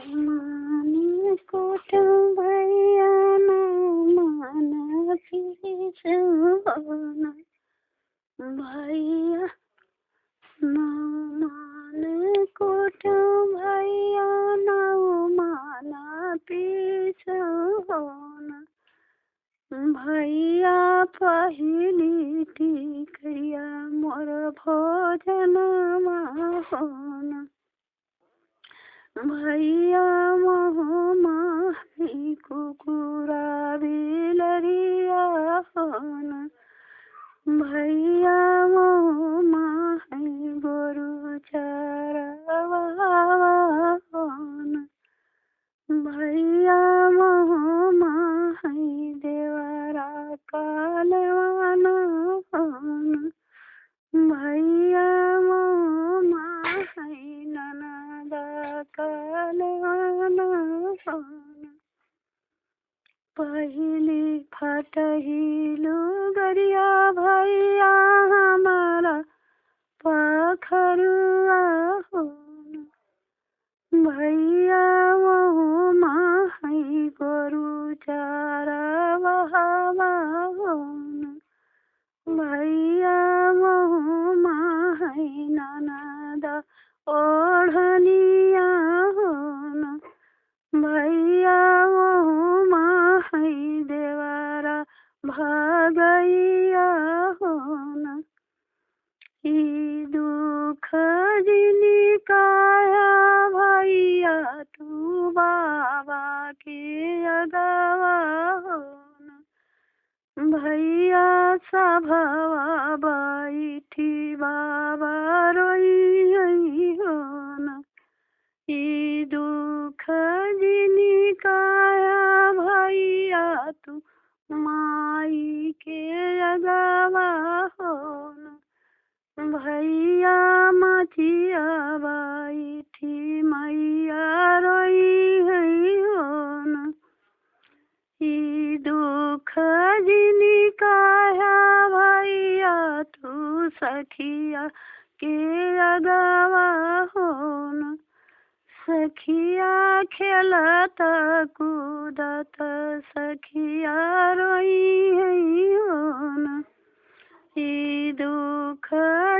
माने कोट भैया न मान पीस होना भैया न मान कोट भैया न मान पीस होना भैया पहिली टिकरिया मोर भोजन होना भैया मोहमाही कुकुरा बिलरिया होना भैया मोहमाही गोरु चरवा होना भैया मोहमाही देवरा कालवाना होना भैया मोहमाही ननदा कालवाना होना पहिली फटहिलु गरिया भैया हमारा पखरुआ होना भैया मोहमाही गोरु चरवा होना भैया मोहमाही ननदा ओढ़निया होना भैया मोहमाही देवरा भगैया होना ई दुख जिनी काया भैया तू बाबा के अगवा होना भैया सभवा बैठी बाबा रोई होना ई दुख जिनी काया भैया तू माई के अगवा होना भैया मचिया बैठी मैया रोई होना ई दुख जिनी काया भैया तू सखिया के अगवा होना सखिया खेलत कूदत सखिया रोई होना ई दुख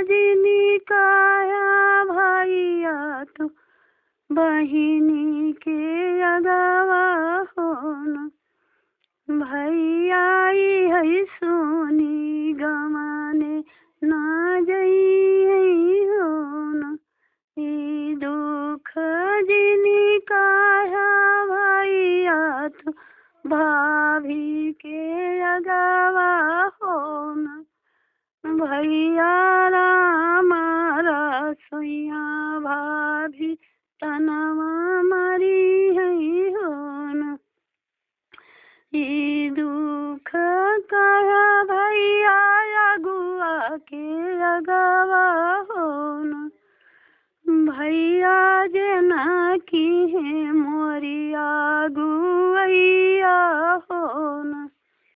जिनी काया भैया तू बहिनी के अगवा होना भैया है सोनी गमाने ना जई होना ई दुख जिनी काया भैया तू भाभी के अगवा होना भैया राम रसोइया भाभी तनवा मरी होना ई दुख काया भैया अगुआ के अगवा होना भैया जना की है मोरिया गुआइया होना